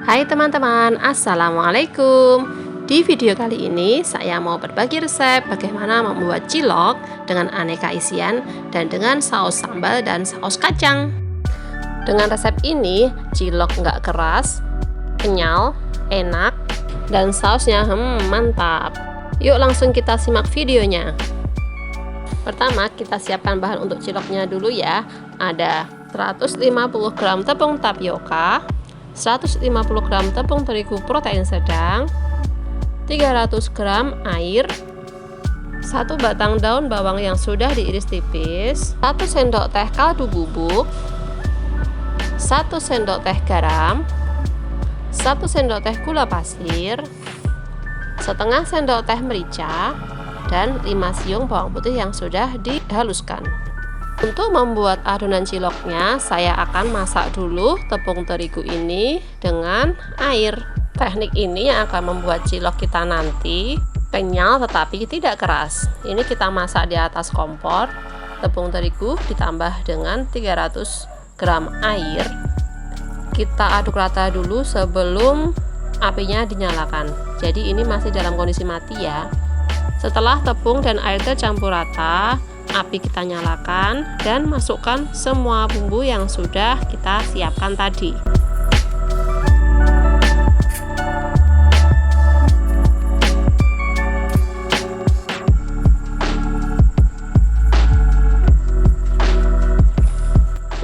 Hai teman-teman, Assalamualaikum. Di video kali ini saya mau berbagi resep bagaimana membuat cilok dengan aneka isian dan dengan saus sambal dan saus kacang. Dengan resep ini, cilok nggak keras, kenyal, enak, dan sausnya mantap. Yuk langsung kita simak videonya. Pertama kita siapkan bahan untuk ciloknya dulu ya. Ada 150 gram tepung tapioka, 150 gram tepung terigu protein sedang, 300 gram air, 1 batang daun bawang yang sudah diiris tipis, 1 sendok teh kaldu bubuk, 1 sendok teh garam, 1 sendok teh gula pasir, setengah sendok teh merica, dan 5 siung bawang putih yang sudah dihaluskan. Untuk membuat adonan ciloknya, saya akan masak dulu tepung terigu ini dengan air. Teknik ini yang akan membuat cilok kita nanti kenyal tetapi tidak keras. Ini kita masak di atas kompor. Tepung terigu ditambah dengan 300 gram air. Kita aduk rata dulu sebelum apinya dinyalakan. Jadi ini masih dalam kondisi mati ya. Setelah tepung dan air tercampur rata, api kita nyalakan dan masukkan semua bumbu yang sudah kita siapkan tadi.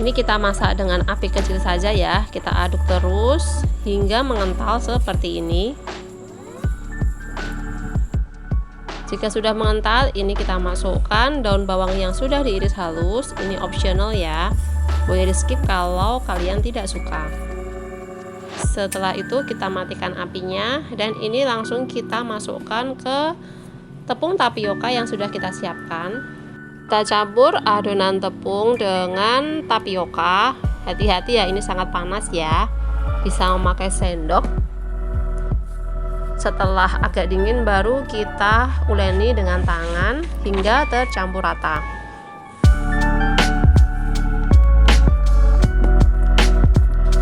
Ini kita masak dengan api kecil saja ya. Kita aduk terus hingga mengental seperti ini. Jika sudah mengental, ini kita masukkan daun bawang yang sudah diiris halus. Ini optional ya, boleh di skip kalau kalian tidak suka. Setelah itu kita matikan apinya dan ini langsung kita masukkan ke tepung tapioka yang sudah kita siapkan. Kita campur adonan tepung dengan tapioka. Hati-hati ya, ini sangat panas ya, bisa memakai sendok. Setelah agak dingin baru kita uleni dengan tangan hingga tercampur rata.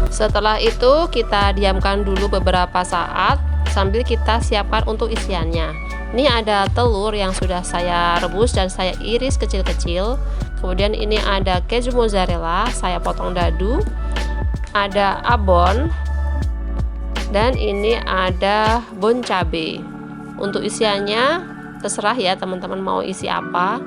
Setelah itu kita diamkan dulu beberapa saat sambil kita siapkan untuk isiannya. Ini ada telur yang sudah saya rebus dan saya iris kecil-kecil. Kemudian ini ada keju mozzarella, saya potong dadu. Ada abon. Dan ini ada bon cabe. Untuk isiannya terserah ya teman-teman mau isi apa.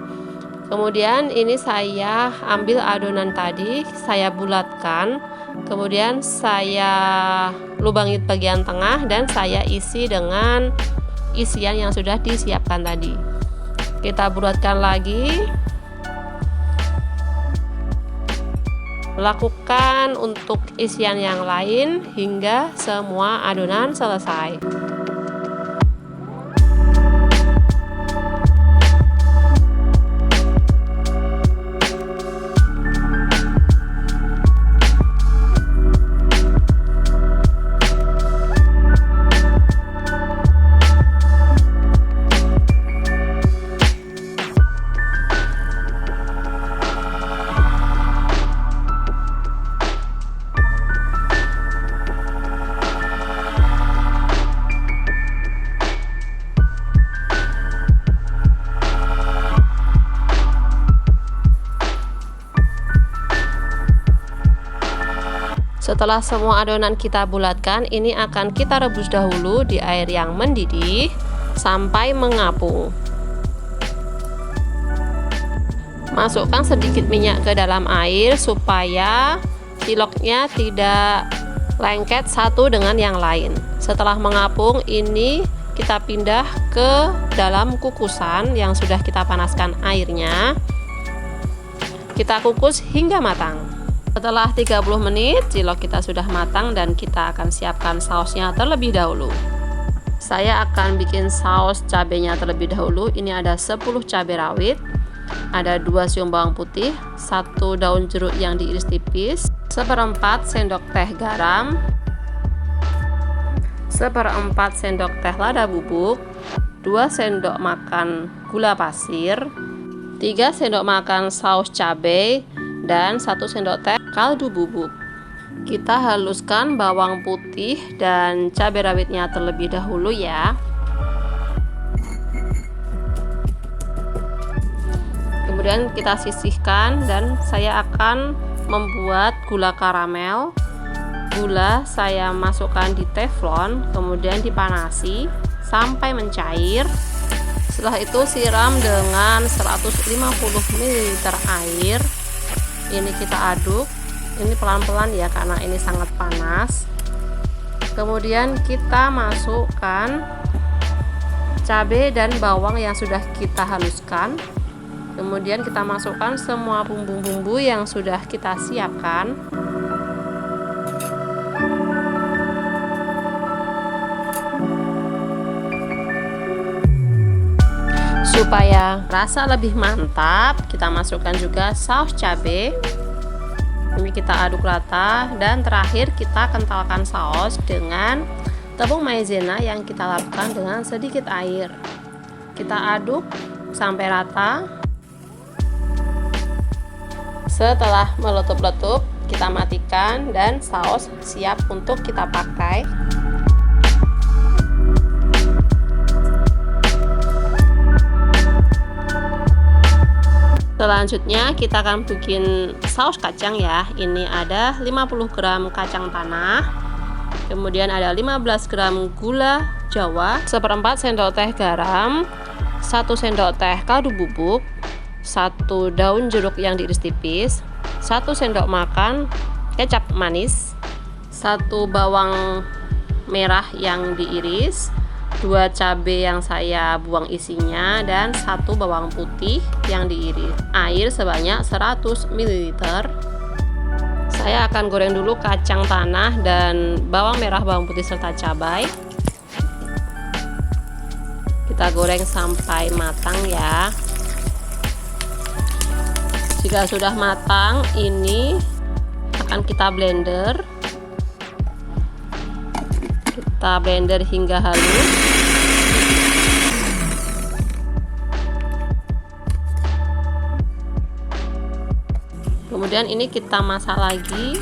Kemudian ini saya ambil adonan tadi, saya bulatkan, kemudian saya lubangi bagian tengah dan saya isi dengan isian yang sudah disiapkan tadi. Kita bulatkan lagi. Lakukan untuk isian yang lain hingga semua adonan selesai. Setelah semua adonan kita bulatkan, ini akan kita rebus dahulu di air yang mendidih sampai mengapung. Masukkan sedikit minyak ke dalam air supaya ciloknya tidak lengket satu dengan yang lain. Setelah mengapung, ini kita pindah ke dalam kukusan yang sudah kita panaskan airnya. Kita kukus hingga matang. Setelah 30 menit cilok kita sudah matang dan kita akan siapkan sausnya terlebih dahulu. Saya akan bikin saus cabenya terlebih dahulu. Ini ada 10 cabai rawit, ada 2 siung bawang putih, 1 daun jeruk yang diiris tipis, 1/4 sendok teh garam, 1/4 sendok teh lada bubuk, 2 sendok makan gula pasir, 3 sendok makan saus cabai, dan 1 sendok teh kaldu bubuk. Kita haluskan bawang putih dan cabai rawitnya terlebih dahulu ya. Kemudian kita sisihkan dan saya akan membuat gula karamel. Gula saya masukkan di teflon, kemudian dipanasi sampai mencair. Setelah itu siram dengan 150 ml air. Ini kita aduk. Ini pelan-pelan ya karena ini sangat panas. Kemudian kita masukkan cabai dan bawang yang sudah kita haluskan. Kemudian kita masukkan semua bumbu-bumbu yang sudah kita siapkan. Supaya rasa lebih mantap, kita masukkan juga saus cabai. Ini kita aduk rata dan terakhir kita kentalkan saus dengan tepung maizena yang kita lapkan dengan sedikit air. Kita aduk sampai rata. Setelah meletup-letup, kita matikan dan saus siap untuk kita pakai. Selanjutnya kita akan bikin saus kacang ya. Ini ada 50 gram kacang tanah, kemudian ada 15 gram gula jawa, 1/4 sendok teh garam, 1 sendok teh kaldu bubuk, 1 daun jeruk yang diiris tipis, 1 sendok makan kecap manis, 1 bawang merah yang diiris, 2 cabai yang saya buang isinya, dan 1 bawang putih yang diiris. Air sebanyak 100 ml. Saya akan goreng dulu kacang tanah dan bawang merah, bawang putih serta cabai. Kita goreng sampai matang ya. Jika sudah matang, ini akan kita blender. Kita blender hingga halus. Kemudian ini kita masak lagi.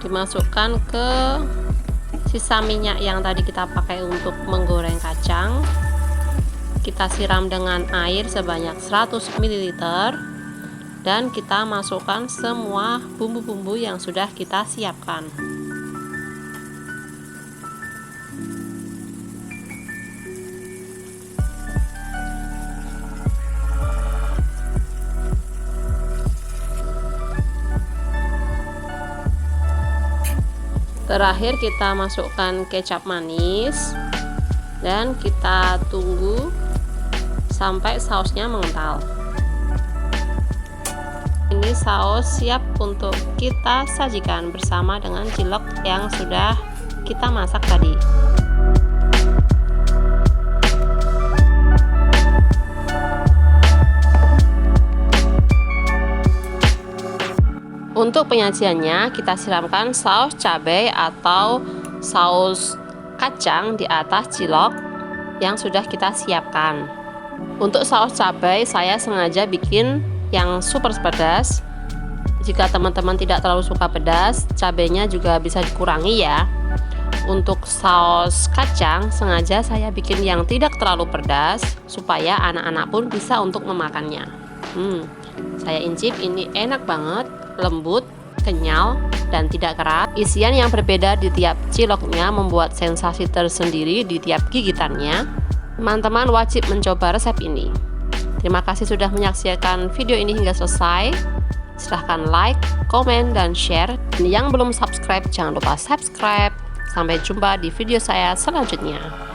Dimasukkan ke sisa minyak yang tadi kita pakai untuk menggoreng kacang. Kita siram dengan air sebanyak 100 ml dan kita masukkan semua bumbu-bumbu yang sudah kita siapkan. Terakhir kita masukkan kecap manis dan kita tunggu sampai sausnya mengental. Ini saus siap untuk kita sajikan bersama dengan cilok yang sudah kita masak tadi. Untuk penyajiannya kita siramkan saus cabai atau saus kacang di atas cilok yang sudah kita siapkan. Untuk saus cabai saya sengaja bikin yang super pedas. Jika teman-teman tidak terlalu suka pedas, cabainya juga bisa dikurangi ya. Untuk saus kacang sengaja saya bikin yang tidak terlalu pedas supaya anak-anak pun bisa untuk memakannya. Saya incip, ini enak banget, lembut, kenyal, dan tidak keras. Isian yang berbeda di tiap ciloknya membuat sensasi tersendiri di tiap gigitannya. Teman-teman wajib mencoba resep ini. Terima kasih sudah menyaksikan video ini hingga selesai. Silahkan like, komen, dan share. Dan yang belum subscribe, jangan lupa subscribe. Sampai jumpa di video saya selanjutnya.